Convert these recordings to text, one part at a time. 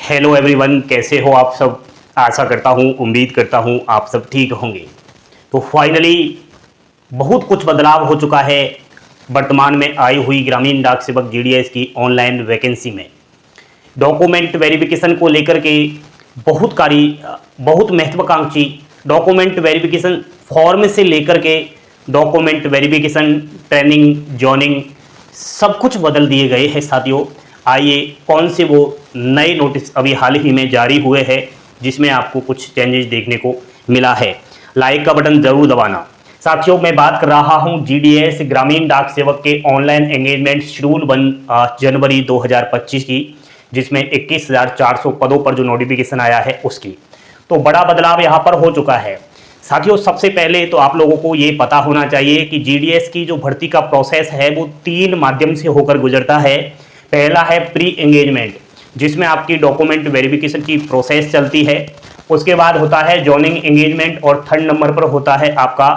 Hello everyone, कैसे हो आप सब। आशा करता हूँ, उम्मीद करता हूँ आप सब ठीक होंगे। तो फाइनली बहुत कुछ बदलाव हो चुका है वर्तमान में आई हुई ग्रामीण डाक सेवक जीडीएस की ऑनलाइन वैकेंसी में। डॉक्यूमेंट वेरिफिकेशन को लेकर के बहुत महत्वाकांक्षी डॉक्यूमेंट वेरिफिकेशन फॉर्म से लेकर के डॉक्यूमेंट वेरिफिकेशन, ट्रेनिंग, जॉइनिंग सब कुछ बदल दिए गए हैं साथियों। आइए कौन से वो नए नोटिस अभी हाल ही में जारी हुए हैं जिसमें आपको कुछ चेंजेस देखने को मिला है। लाइक का बटन जरूर दबाना। साथियों, मैं बात कर रहा हूं जीडीएस ग्रामीण डाक सेवक के ऑनलाइन एंगेजमेंट शेड्यूल 1 जनवरी 2025 की, जिसमें 21,400 पदों पर जो नोटिफिकेशन आया है उसकी। तो बड़ा बदलाव यहां पर हो चुका है साथियों। सबसे पहले तो आप लोगों को ये पता होना चाहिए कि जीडीएस की जो भर्ती का प्रोसेस है वो 3 माध्यम से होकर गुजरता है। पहला है प्री एंगेजमेंट, जिसमें आपकी डॉक्यूमेंट वेरिफिकेशन की प्रोसेस चलती है। उसके बाद होता है जॉइनिंग एंगेजमेंट और 3rd नंबर पर होता है आपका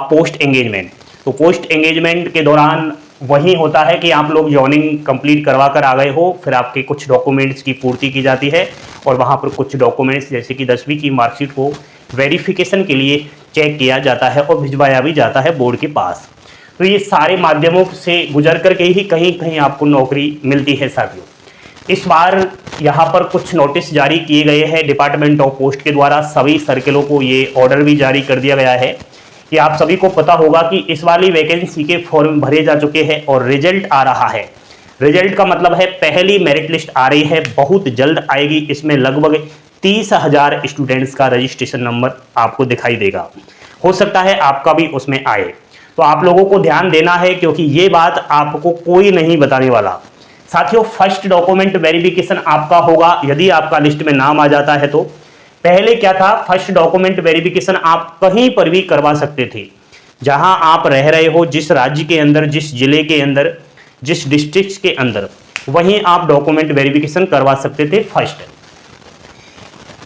पोस्ट एंगेजमेंट। तो पोस्ट एंगेजमेंट के दौरान वही होता है कि आप लोग जॉइनिंग कंप्लीट करवा कर आ गए हो, फिर आपके कुछ डॉक्यूमेंट्स की पूर्ति की जाती है और वहाँ पर कुछ डॉक्यूमेंट्स जैसे कि 10वीं की मार्कशीट को वेरिफिकेशन के लिए चेक किया जाता है और भिजवाया भी जाता है बोर्ड के पास। तो ये सारे माध्यमों से गुजर करके ही कहीं कहीं आपको नौकरी मिलती है साथियों। इस बार यहाँ पर कुछ नोटिस जारी किए गए हैं डिपार्टमेंट ऑफ पोस्ट के द्वारा। सभी सर्किलों को ये ऑर्डर भी जारी कर दिया गया है कि आप सभी को पता होगा कि इस वाली वैकेंसी के फॉर्म भरे जा चुके हैं और रिजल्ट आ रहा है। रिजल्ट का मतलब है पहली मेरिट लिस्ट आ रही है, बहुत जल्द आएगी। इसमें लगभग 30,000 स्टूडेंट्स का रजिस्ट्रेशन नंबर आपको दिखाई देगा। हो सकता है आपका भी उसमें आए। तो आप लोगों को ध्यान देना है क्योंकि ये बात आपको कोई नहीं बताने वाला। साथियों, फर्स्ट डॉक्यूमेंट वेरिफिकेशन आपका होगा यदि आपका लिस्ट में नाम आ जाता है तो। पहले क्या था, फर्स्ट डॉक्यूमेंट वेरिफिकेशन आप कहीं पर भी करवा सकते थे, जहां आप रह रहे हो, जिस राज्य के अंदर, जिस जिले के अंदर, जिस डिस्ट्रिक्ट के अंदर, वहीं आप डॉक्यूमेंट वेरिफिकेशन करवा सकते थे। फर्स्ट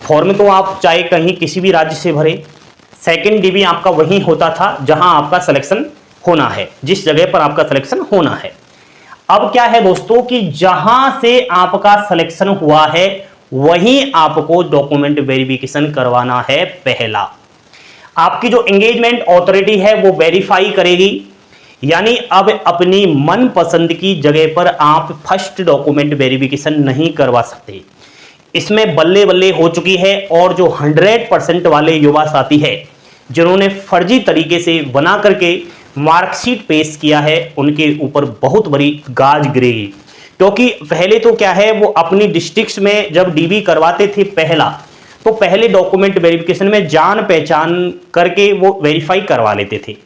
फॉर्म तो आप चाहे कहीं किसी भी राज्य से भरे। सेकेंड डीबी आपका वहीं होता था जहां आपका सिलेक्शन होना है, जिस जगह पर आपका सिलेक्शन होना है। अब क्या है दोस्तों कि जहां से आपका सिलेक्शन हुआ है वहीं आपको डॉक्यूमेंट वेरिफिकेशन करवाना है। पहला, आपकी जो एंगेजमेंट अथॉरिटी है वो वेरीफाई करेगी, यानी अब अपनी मनपसंद की जगह पर आप फर्स्ट डॉक्यूमेंट वेरिफिकेशन नहीं करवा सकते। इसमें बल्ले बल्ले हो चुकी है और जो 100% वाले युवा साथी है जिन्होंने फर्जी तरीके से बना करके मार्कशीट पेश किया है, उनके ऊपर बहुत बड़ी गाज गिरेगी। क्योंकि पहले तो क्या है, वो अपनी डिस्ट्रिक्ट्स में जब डीबी करवाते थे तो पहले डॉक्यूमेंट वेरिफिकेशन में जान पहचान करके वो वेरीफाई करवा लेते थे।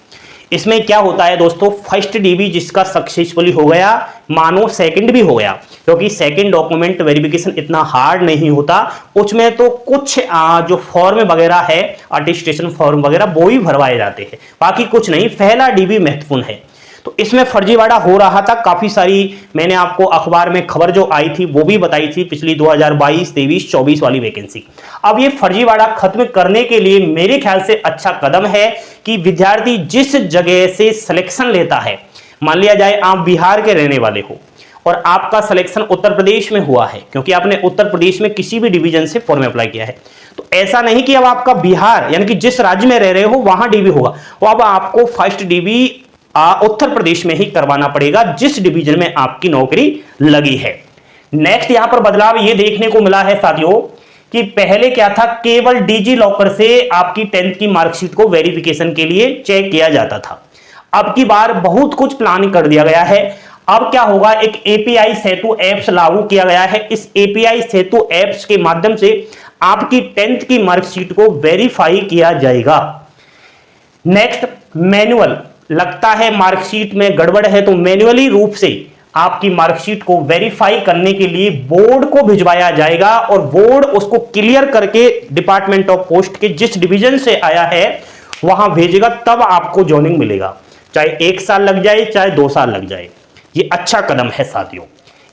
इसमें क्या होता है दोस्तों, फर्स्ट डीबी जिसका सक्सेसफुली हो गया, मानो सेकंड भी हो गया, क्योंकि सेकंड डॉक्यूमेंट वेरिफिकेशन इतना हार्ड नहीं होता। उसमें तो कुछ जो फॉर्म वगैरह है, अटेस्टेशन फॉर्म वगैरह, वो ही भरवाए जाते हैं, बाकी कुछ नहीं। पहला डीबी महत्वपूर्ण है। तो इसमें फर्जीवाड़ा हो रहा था काफी सारी। मैंने आपको अखबार में खबर जो आई थी वो भी बताई थी, पिछली 2022, 23, 24 वाली वैकेंसी। अब ये फर्जीवाड़ा खत्म करने के लिए मेरे ख्याल से अच्छा कदम है कि विद्यार्थी जिस जगह से सिलेक्शन लेता है, मान लिया जाए आप बिहार के रहने वाले हो और आपका सिलेक्शन उत्तर प्रदेश में हुआ है, क्योंकि आपने उत्तर प्रदेश में किसी भी डिवीजन से फॉर्म अप्लाई किया है, तो ऐसा नहीं कि अब आपका बिहार यानी कि जिस राज्य में रह रहे हो वहां डीबी होगा, वो अब आपको फर्स्ट डीबी उत्तर प्रदेश में ही करवाना पड़ेगा जिस डिवीजन में आपकी नौकरी लगी है। नेक्स्ट यहां पर बदलाव ये देखने को मिला है साथियों कि पहले क्या था, केवल डिजी लॉकर से आपकी 10th की मार्कशीट को वेरिफिकेशन के लिए चेक किया जाता था। अब की बार बहुत कुछ प्लान कर दिया गया है। अब क्या होगा, एक एपीआई सेतु एप्स लागू किया गया है। इस एपीआई सेतु एप्स के माध्यम से आपकी 10th की मार्कशीट को वेरीफाई किया जाएगा। नेक्स्ट, मैनुअल, लगता है मार्कशीट में गड़बड़ है तो मैन्युअली रूप से आपकी मार्कशीट को वेरीफाई करने के लिए बोर्ड को भिजवाया जाएगा और बोर्ड उसको क्लियर करके डिपार्टमेंट ऑफ पोस्ट के जिस डिवीजन से आया है वहां भेजेगा, तब आपको जॉइनिंग मिलेगा। चाहे 1 साल लग जाए, चाहे 2 साल लग जाए। ये अच्छा कदम है साथियों।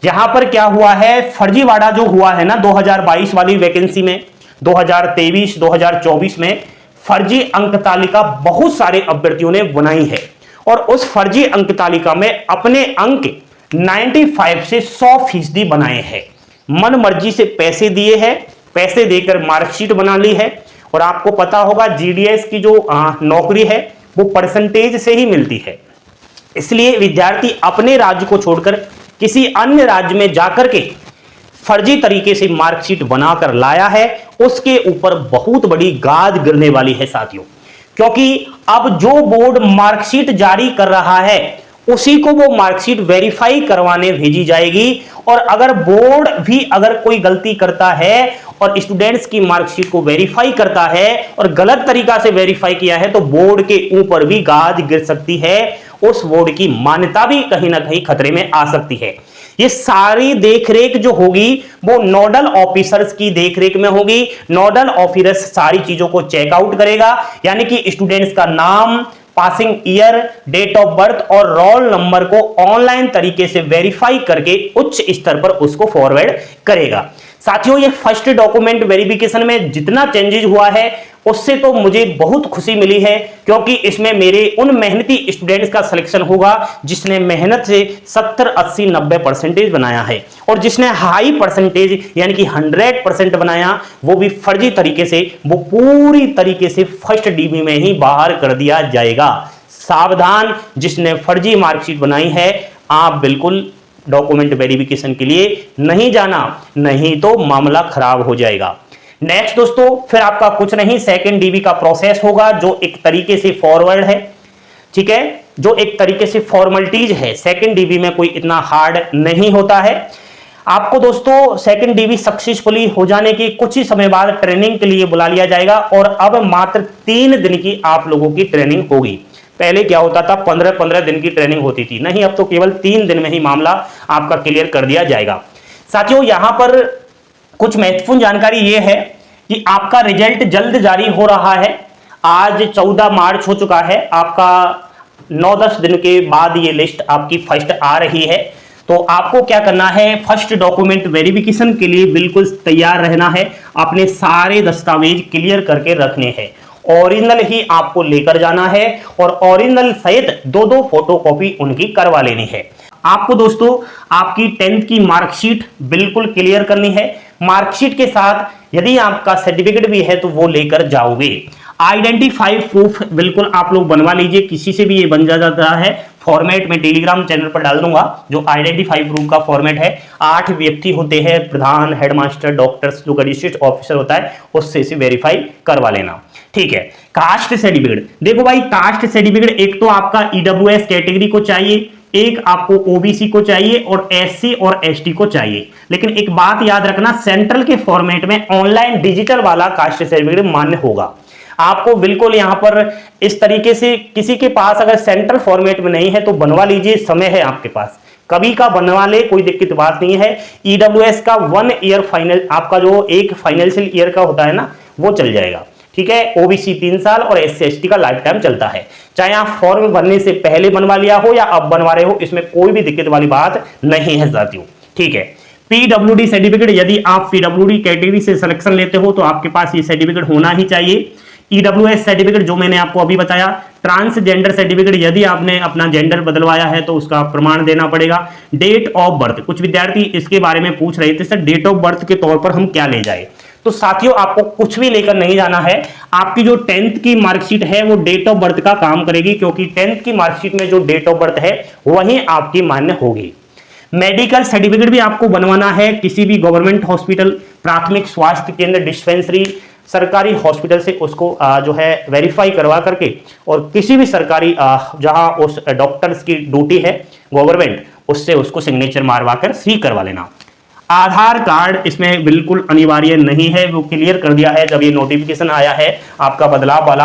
यहां पर क्या हुआ है, फर्जीवाड़ा जो हुआ है ना 2022 वाली वैकेंसी में, 2023, 2024 में फर्जी अंक तालिका बहुत सारे अभ्यर्थियों ने बनाई है और उस फर्जी अंक तालिका में अपने अंक 95 से 100% बनाए हैं। मन मर्जी से पैसे दिए हैं, पैसे देकर मार्कशीट बना ली है। और आपको पता होगा जीडीएस की जो नौकरी है वो परसेंटेज से ही मिलती है, इसलिए विद्यार्थी अपने राज्य को छोड़कर किसी अन्य राज्य में जाकर के फर्जी तरीके से मार्कशीट बनाकर लाया है, उसके ऊपर बहुत बड़ी गाज गिरने वाली है साथियों। क्योंकि अब जो बोर्ड मार्कशीट जारी कर रहा है उसी को वो मार्कशीट वेरीफाई करवाने भेजी जाएगी। और अगर बोर्ड भी अगर कोई गलती करता है और स्टूडेंट्स की मार्कशीट को वेरीफाई करता है और गलत तरीका से वेरीफाई किया है तो बोर्ड के ऊपर भी गाज गिर सकती है, उस बोर्ड की मान्यता भी कहीं ना कहीं खतरे में आ सकती है। ये सारी देखरेख जो होगी वो नोडल ऑफिसर्स की देखरेख में होगी। नोडल ऑफिसर्स सारी चीजों को चेकआउट करेगा, यानी कि स्टूडेंट्स का नाम, passing year, date of birth और रोल नंबर को ऑनलाइन तरीके से वेरीफाई करके उच्च स्तर पर उसको फॉरवर्ड करेगा। साथियों, ये फर्स्ट डॉक्यूमेंट वेरिफिकेशन में जितना चेंजेस हुआ है उससे तो मुझे बहुत खुशी मिली है, क्योंकि इसमें मेरे उन मेहनती स्टूडेंट्स का सिलेक्शन होगा जिसने मेहनत से 70, 80, 90% बनाया है, और जिसने हाई परसेंटेज यानी कि 100% बनाया वो भी फर्जी तरीके से, वो पूरी तरीके से फर्स्ट डीबी में ही बाहर कर दिया जाएगा। सावधान, जिसने फर्जी मार्कशीट बनाई है आप बिल्कुल डॉक्यूमेंट वेरिफिकेशन के लिए नहीं जाना, नहीं तो मामला खराब हो जाएगा। नेक्स्ट दोस्तों, फिर आपका कुछ नहीं, सेकंड डीबी का प्रोसेस होगा जो एक तरीके से फॉरवर्ड है, ठीक है, जो एक तरीके से फॉर्मेलिटीज है। सेकंड डीबी में कोई इतना हार्ड नहीं होता है। आपको दोस्तों सेकंड डीबी सक्सेसफुली हो जाने के कुछ ही समय बाद ट्रेनिंग के लिए बुला लिया जाएगा, और अब मात्र 3 दिन की आप लोगों की ट्रेनिंग होगी। पहले क्या होता था 15-15 दिन की ट्रेनिंग होती थी, नहीं, अब तो केवल 3 दिन में ही मामला आपका क्लियर कर दिया जाएगा। साथियों, यहां पर कुछ महत्वपूर्ण जानकारी यह है कि आपका रिजल्ट जल्द जारी हो रहा है। आज 14 मार्च हो चुका है, आपका 9-10 दिन के बाद ये लिस्ट आपकी फर्स्ट आ रही है। तो आपको क्या करना है, फर्स्ट डॉक्यूमेंट वेरिफिकेशन के लिए बिल्कुल तैयार रहना है, अपने सारे दस्तावेज क्लियर करके रखने हैं, ओरिजिनल ही आपको लेकर जाना है और ओरिजिनल सहित 2-2 फोटोकॉपी उनकी करवा लेनी है। आपको दोस्तों आपकी 10th की मार्कशीट बिल्कुल क्लियर करनी है। मार्कशीट के साथ यदि आपका सर्टिफिकेट भी है तो वो लेकर जाओगे। आइडेंटिफाई प्रूफ बिल्कुल आप लोग बनवा लीजिए, किसी से भी ये बन जाता है। फॉर्मेट में टेलीग्राम चैनल पर डाल दूंगा जो आइडेंटिफाई प्रूफ का फॉर्मेट है। 8 व्यक्ति होते हैं, प्रधान, हेडमास्टर, डॉक्टर्स, जो रजिस्ट्रेड ऑफिसर होता है उससे इसे वेरीफाई करवा लेना, ठीक है। कास्ट सर्टिफिकेट, देखो भाई, कास्ट सर्टिफिकेट एक तो आपका ईडब्ल्यूएस कैटेगरी को चाहिए, एक आपको ओबीसी को चाहिए और एससी और एसटी को चाहिए। लेकिन एक बात याद रखना, सेंट्रल के फॉर्मेट में ऑनलाइन डिजिटल वाला कास्ट सर्टिफिकेट मान्य होगा। आपको बिल्कुल यहां पर इस तरीके से, किसी के पास अगर सेंट्रल फॉर्मेट में नहीं है तो बनवा लीजिए, समय है आपके पास, कभी का बनवा ले, कोई दिक्कत बात नहीं है। ईडब्ल्यूएस का 1 ईयर फाइनल, आपका जो एक फाइनेंशियल ईयर का होता है ना, वो चल जाएगा, ठीक है। ओबीसी 3 साल और एससी एसटी का लाइफ टाइम चलता है। चाहे आप फॉर्म भरने से पहले बनवा लिया हो या अब बनवा रहे हो, इसमें कोई भी दिक्कत वाली बात नहीं है साथियों, ठीक है। पीडब्ल्यूडी सर्टिफिकेट, यदि आप पीडब्ल्यूडी कैटेगरी से सिलेक्शन लेते हो तो आपके पास ये सर्टिफिकेट होना ही चाहिए। ईडब्ल्यूएस सर्टिफिकेट जो मैंने आपको अभी बताया। ट्रांसजेंडर सर्टिफिकेट, यदि आपने अपना जेंडर बदलवाया है तो उसका प्रमाण देना पड़ेगा। डेट ऑफ बर्थ, कुछ विद्यार्थी इसके बारे में पूछ रहे थे, सर डेट ऑफ बर्थ के तौर पर हम क्या ले जाए। तो साथियों आपको कुछ भी लेकर नहीं जाना है, आपकी जो 10th की मार्कशीट है वो डेट ऑफ बर्थ का काम करेगी, क्योंकि 10th की मार्कशीट में जो डेट ऑफ बर्थ है वही आपकी मान्य होगी। मेडिकल सर्टिफिकेट भी आपको बनवाना है, किसी भी गवर्नमेंट हॉस्पिटल, प्राथमिक स्वास्थ्य केंद्र, डिस्पेंसरी, सरकारी हॉस्पिटल से उसको जो है वेरीफाई करवा करके, और किसी भी सरकारी जहां उस डॉक्टर्स की ड्यूटी है गवर्नमेंट, उससे उसको सिग्नेचर मारवा कर सी करवा लेना। आधार कार्ड इसमें बिल्कुल अनिवार्य नहीं है, वो क्लियर कर दिया है जब ये नोटिफिकेशन आया है आपका बदलाव वाला।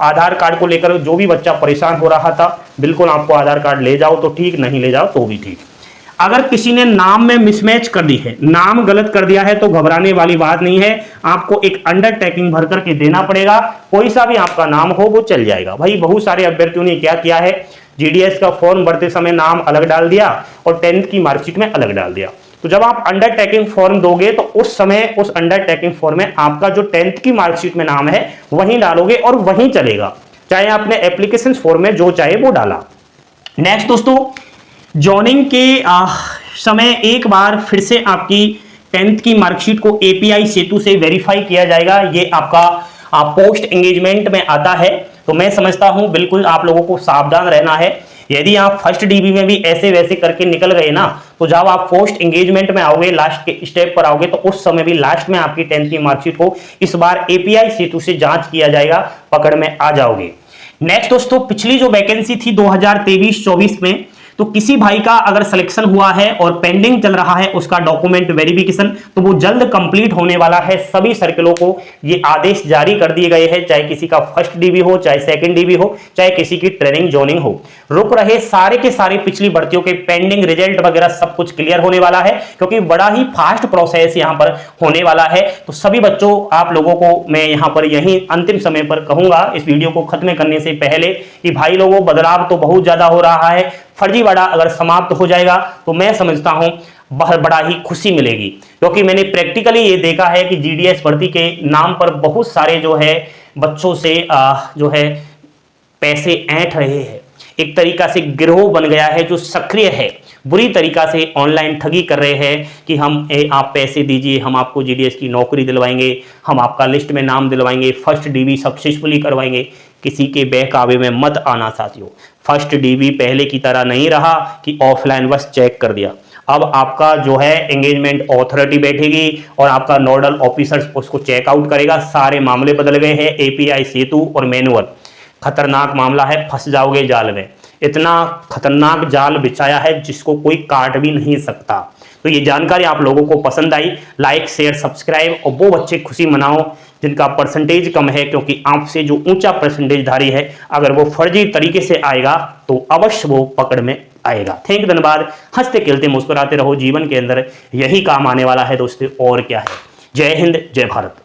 आधार कार्ड को लेकर जो भी बच्चा परेशान हो रहा था, बिल्कुल आपको आधार कार्ड ले जाओ तो ठीक, नहीं ले जाओ तो भी ठीक। अगर किसी ने नाम में मिसमैच कर दी है, नाम गलत कर दिया है, तो घबराने वाली बात नहीं है, आपको एक अंडरटेकिंग भर करके देना पड़ेगा। कोई सा भी आपका नाम हो वो चल जाएगा। भाई बहुत सारे अभ्यर्थियों ने क्या किया है, जीडीएस का फॉर्म भरते समय नाम अलग डाल दिया और 10th की मार्कशीट में अलग डाल दिया। तो जब आप अंडरटेकिंग फॉर्म दोगे तो उस समय उस अंडरटेकिंग फॉर्म में आपका जो 10th की मार्कशीट में नाम है वहीं डालोगे और वहीं चलेगा, चाहे आपने एप्लीकेशन फॉर्म में जो चाहे वो डाला। नेक्स्ट दोस्तों, जॉइनिंग के समय एक बार फिर से आपकी 10th की मार्कशीट को एपीआई सेतु से वेरीफाई किया जाएगा। ये आपका पोस्ट एंगेजमेंट में आता है। तो मैं समझता हूं बिल्कुल आप लोगों को सावधान रहना है। यदि आप फर्स्ट डीबी में भी ऐसे वैसे करके निकल गए ना, तो जब आप पोस्ट एंगेजमेंट में आओगे, लास्ट के स्टेप पर आओगे, तो उस समय भी लास्ट में आपकी 10th की मार्कशीट को इस बार एपीआई सेतु से जांच किया जाएगा, पकड़ में आ जाओगे। नेक्स्ट दोस्तों, पिछली जो वैकेंसी थी 2023-24 में, तो किसी भाई का अगर सिलेक्शन हुआ है और पेंडिंग चल रहा है उसका डॉक्यूमेंट वेरिफिकेशन, तो वो जल्द कंप्लीट होने वाला है। सभी सर्किलों को ये आदेश जारी कर दिए गए हैं, चाहे किसी का फर्स्ट डीबी हो, चाहे सेकंड डीबी हो, चाहे किसी की ट्रेनिंग जोनिंग हो। रुक रहे सारे के सारे पिछली भर्तियों के पेंडिंग रिजल्ट वगैरह सब कुछ क्लियर होने वाला है, क्योंकि बड़ा ही फास्ट प्रोसेस यहां पर होने वाला है। तो सभी बच्चों, आप लोगों को मैं यहां पर यही अंतिम समय पर कहूंगा इस वीडियो को खत्म करने से पहले कि भाई लोगों, बदलाव तो बहुत ज्यादा हो रहा है। फर्जीवाड़ा अगर समाप्त हो जाएगा तो मैं समझता हूं बहुत बड़ा ही खुशी मिलेगी, क्योंकि मैंने प्रैक्टिकली ये देखा है कि जीडीएस भर्ती के नाम पर बहुत सारे जो है बच्चों से जो है पैसे ऐंठ रहे हैं। एक तरीका से गिरोह बन गया है जो सक्रिय है, बुरी तरीका से ऑनलाइन ठगी कर रहे हैं कि आप पैसे दीजिए, हम आपको जीडीएस की नौकरी दिलवाएंगे, हम आपका लिस्ट में नाम दिलवाएंगे, फर्स्ट डीबी सक्सेसफुली करवाएंगे। किसी के बहकावे में मत आना साथियों। फर्स्ट डीबी पहले की तरह नहीं रहा कि ऑफलाइन बस चेक कर दिया। अब आपका जो है एंगेजमेंट अथॉरिटी बैठेगी और आपका नोडल ऑफिसर उसको चेकआउट करेगा। सारे मामले बदल गए हैं, एपीआई सेतु और मैनुअल। खतरनाक मामला है, फंस जाओगे जाल में। इतना खतरनाक जाल बिछाया है जिसको कोई काट भी नहीं सकता। तो ये जानकारी आप लोगों को पसंद आई, लाइक शेयर सब्सक्राइब, और वो बच्चे खुशी मनाओ जिनका परसेंटेज कम है, क्योंकि आपसे जो ऊंचा परसेंटेजधारी है अगर वो फर्जी तरीके से आएगा तो अवश्य वो पकड़ में आएगा। थैंक यू, धन्यवाद। हंसते खेलते मुस्कुराते रहो, जीवन के अंदर यही काम आने वाला है दोस्तों, और क्या है। जय हिंद, जय भारत।